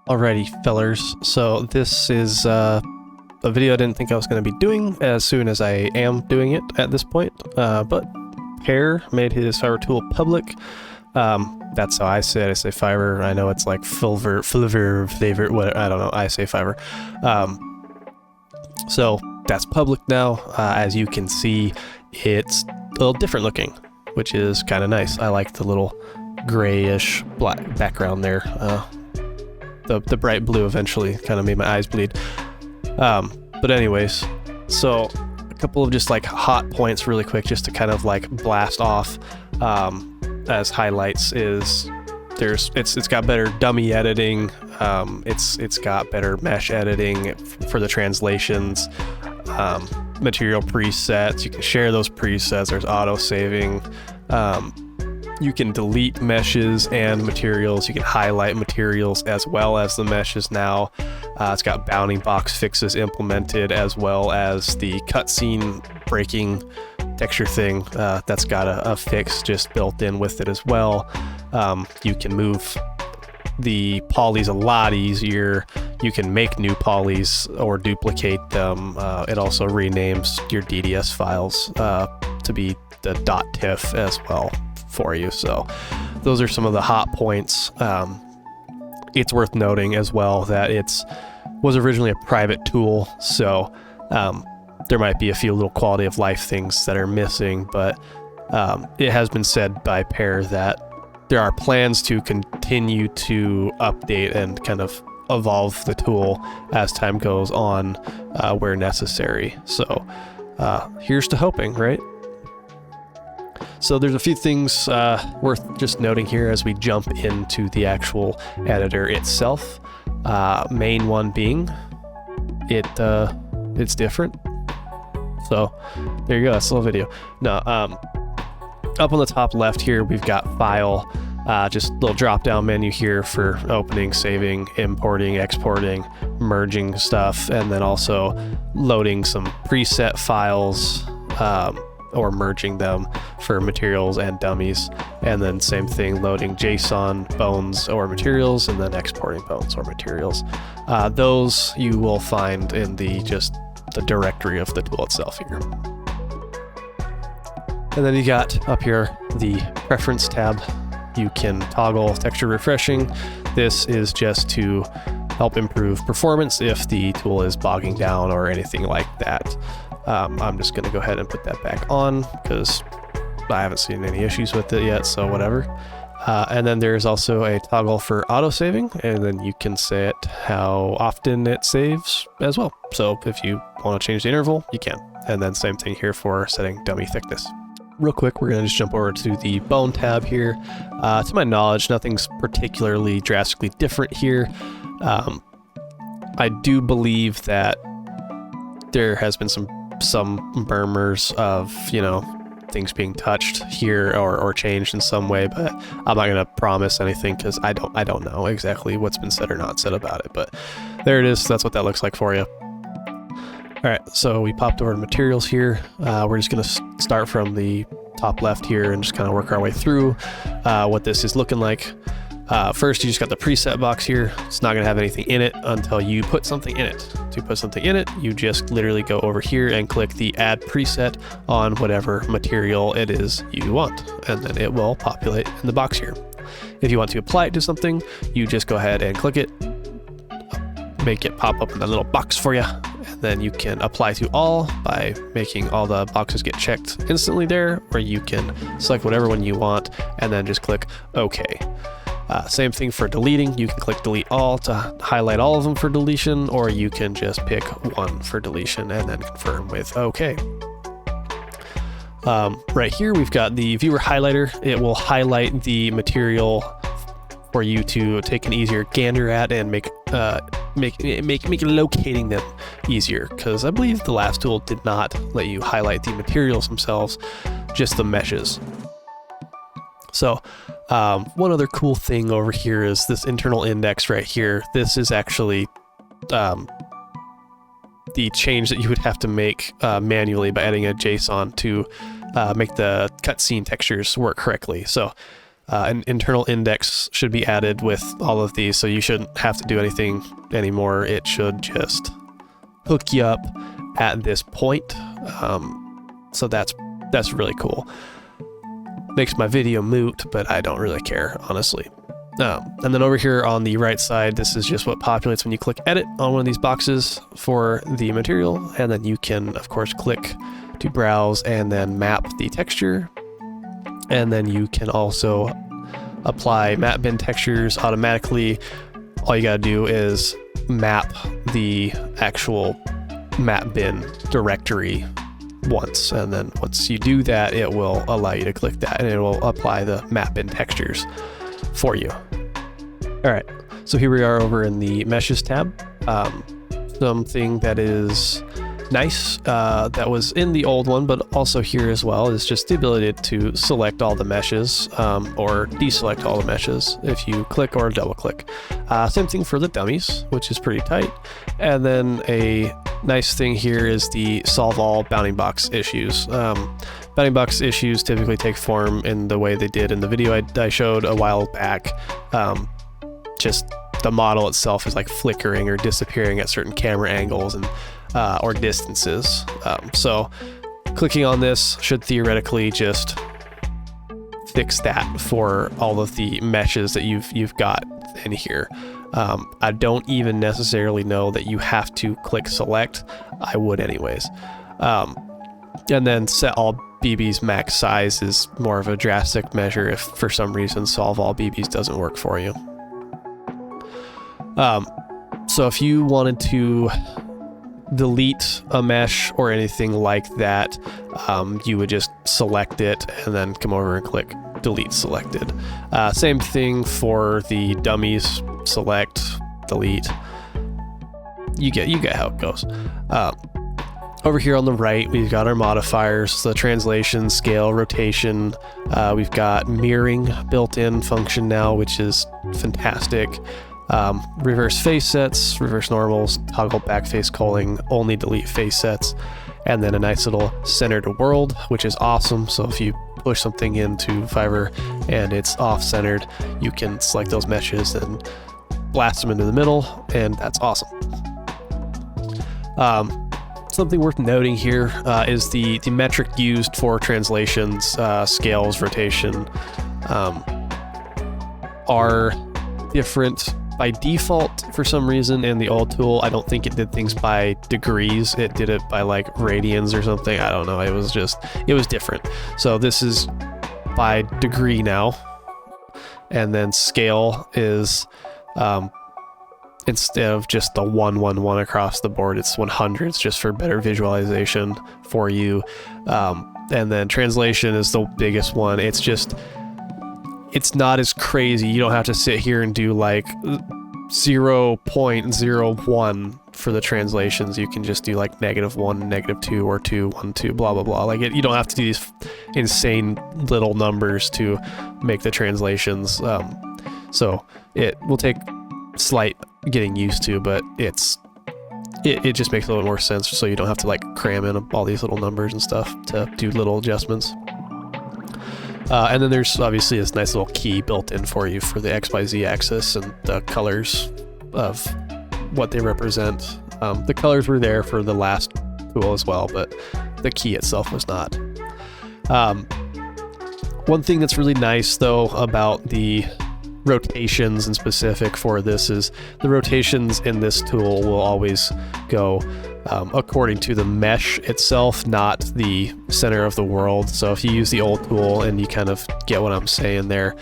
Alrighty, fellers. So this is a video I didn't think I was going to be doing as soon as I am doing it at this point. But Pear made his Fiverr tool public. That's how I say it. I say Fiverr. I know it's like Flver, what, I don't know. I say Fiverr. So that's public now. As you can see, it's a little different looking, which is kind of nice. I like the little grayish black background there. The bright blue eventually kind of made my eyes bleed. But anyways, so a couple of just like hot points really quick just to kind of like blast off as highlights is it's got better dummy editing, it's got better mesh editing for the translations, material presets. You can share those presets. There's auto saving. You can delete meshes and materials. You can highlight materials as well as the meshes now. It's got bounding box fixes implemented, as well as the cutscene breaking texture thing. That's got a fix just built in with it as well. You can move the polys a lot easier. You can make new polys or duplicate them. It also renames your DDS files to be the .tiff as well for you. So those are some of the hot points. It's worth noting as well that was originally a private tool, so there might be a few little quality of life things that are missing, but it has been said by Pear that there are plans to continue to update and kind of evolve the tool as time goes on where necessary. So here's to hoping, right? So there's a few things worth just noting here as we jump into the actual editor itself. Main one being it's different. So there you go, that's a little video. No, up on the top left here we've got file, just a little drop down menu here for opening, saving, importing, exporting, merging stuff, and then also loading some preset files or merging them for materials and dummies, and then same thing, loading JSON bones or materials and then exporting bones or materials. Those you will find in the directory of the tool itself here. And then you got up here the preference tab. You can toggle texture refreshing. This is just to help improve performance if the tool is bogging down or anything like that. I'm just going to go ahead and put that back on because I haven't seen any issues with it yet, so whatever. And then there's also a toggle for auto saving, and then you can set how often it saves as well. So if you want to change the interval, you can. And then same thing here for setting dummy thickness. Real quick, we're going to just jump over to the bone tab here. To my knowledge, nothing's particularly drastically different here. I do believe that there has been some murmurs of, things being touched here or changed in some way, but I'm not going to promise anything because I don't know exactly what's been said or not said about it, but there it is. That's what that looks like for you. All right, so we popped over to materials here. We're just going to start from the top left here and just kind of work our way through what this is looking like. First, you just got the preset box here. It's not going to have anything in it until you put something in it. To put something in it, you just literally go over here and click the add preset on whatever material it is you want, and then it will populate in the box here. If you want to apply it to something, you just go ahead and click it, make it pop up in that little box for you, and then you can apply to all by making all the boxes get checked instantly there, or you can select whatever one you want and then just click OK. Same thing for deleting. You can click delete all to highlight all of them for deletion, or you can just pick one for deletion and then confirm with OK. Right here we've got the viewer highlighter. It will highlight the material for you to take an easier gander at and make locating them easier, because I believe the last tool did not let you highlight the materials themselves, just the meshes. So one other cool thing over here is this internal index right here. This is actually the change that you would have to make manually by adding a JSON to make the cutscene textures work correctly. So an internal index should be added with all of these, so you shouldn't have to do anything anymore. It should just hook you up at this point. So that's really cool. Makes my video moot, but I don't really care, honestly. And then over here on the right side, this is just what populates when you click edit on one of these boxes for the material, and then you can of course click to browse and then map the texture, and then you can also apply map bin textures automatically. All you gotta do is map the actual map bin directory once, and then once you do that, it will allow you to click that and it will apply the map bin textures for you. All right, so here we are over in the meshes tab. Something that is nice that was in the old one, but also here as well, is just the ability to select all the meshes or deselect all the meshes if you click or double click. Same thing for the dummies, which is pretty tight. And then a nice thing here is the solve all bounding box issues. Bounding box issues typically take form in the way they did in the video I showed a while back. Just the model itself is like flickering or disappearing at certain camera angles and or distances. So clicking on this should theoretically just fix that for all of the meshes that you've got in here. I don't even necessarily know that you have to click select. I would anyways. And then set all BBs max size is more of a drastic measure if for some reason solve all BBs doesn't work for you. So if you wanted to delete a mesh or anything like that, you would just select it and then come over and click delete selected. Same thing for the dummies, select, delete. You get how it goes. Over here on the right, we've got our modifiers, the translation, scale, rotation. We've got mirroring built-in function now, which is fantastic. Reverse face sets, reverse normals, toggle back face culling, only delete face sets, and then a nice little center to world, which is awesome. So if you push something into Flver and it's off-centered, you can select those meshes and blast them into the middle, and that's awesome. Something worth noting here is the metric used for translations, scales, rotation, are different by default for some reason. In the old tool, I don't think it did things by degrees. It did it by like radians or something. I don't know. It was different. So this is by degree now. And then scale is, instead of just the 111 across the board, it's 100s just for better visualization for you. And then translation is the biggest one. It's not as crazy. You don't have to sit here and do like 0.01 for the translations. You can just do like -1, -2, or 2, 1, 2, blah, blah, blah. Like you don't have to do these insane little numbers to make the translations. So it will take slight getting used to, but it just makes a little more sense, so you don't have to like cram in all these little numbers and stuff to do little adjustments. And then there's obviously this nice little key built in for you for the XYZ axis and the colors of what they represent. The colors were there for the last tool as well, but the key itself was not. One thing that's really nice though about the rotations in specific for this is the rotations in this tool will always go according to the mesh itself, not the center of the world. So if you use the old tool, and you kind of get what I'm saying there,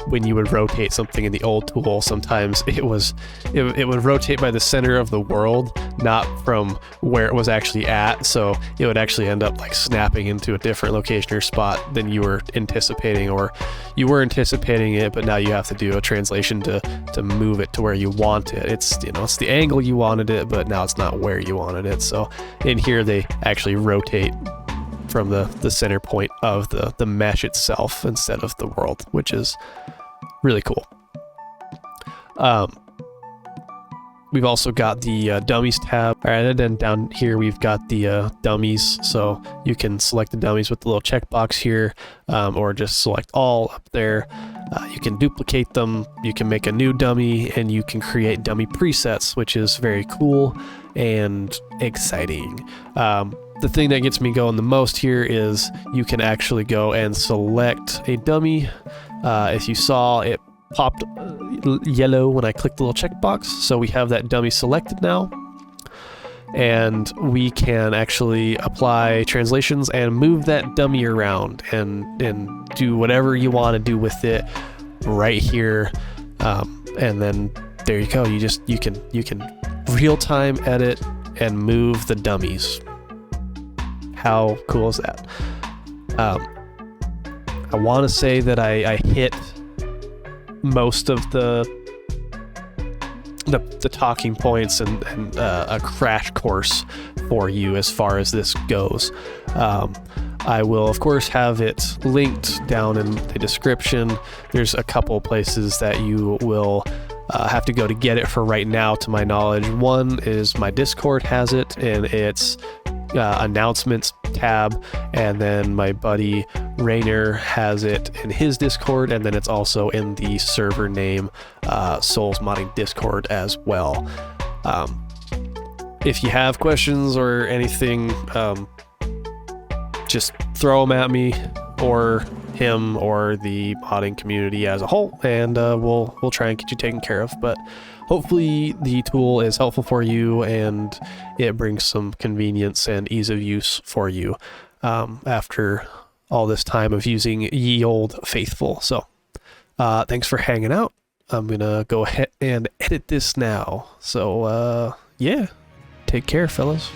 when you would rotate something in the old tool, sometimes it would rotate by the center of the world, not from where it was actually at. So it would actually end up like snapping into a different location or spot than you were anticipating, or you were anticipating it, but now you have to do a translation to move it to where you want it. It's the angle you wanted it, but now it's not where you wanted it. So in here they actually rotate from the center point of the mesh itself instead of the world, which is really cool. We've also got the dummies tab. All right, and then down here we've got the dummies. So you can select the dummies with the little checkbox here, or just select all up there. You can duplicate them, you can make a new dummy, and you can create dummy presets, which is very cool and exciting. The thing that gets me going the most here is you can actually go and select a dummy. As you saw, it popped yellow when I clicked the little checkbox, so we have that dummy selected now. And we can actually apply translations and move that dummy around and do whatever you want to do with it right here. And then there you go. You can real-time edit and move the dummies. How cool is that? I want to say that I hit most of the talking points and a crash course for you as far as this goes. I will of course have it linked down in the description. There's a couple places that you will have to go to get it for right now, to my knowledge. One is my Discord has it, and it's announcements tab, and then my buddy Rainer has it in his Discord, and then it's also in the server name Souls Modding Discord as well. If you have questions or anything, just throw them at me or him or the modding community as a whole, and we'll try and get you taken care of. But hopefully the tool is helpful for you and it brings some convenience and ease of use for you after all this time of using Ye Olde Faithful. So thanks for hanging out. I'm gonna go ahead and edit this now. So yeah, take care, fellas.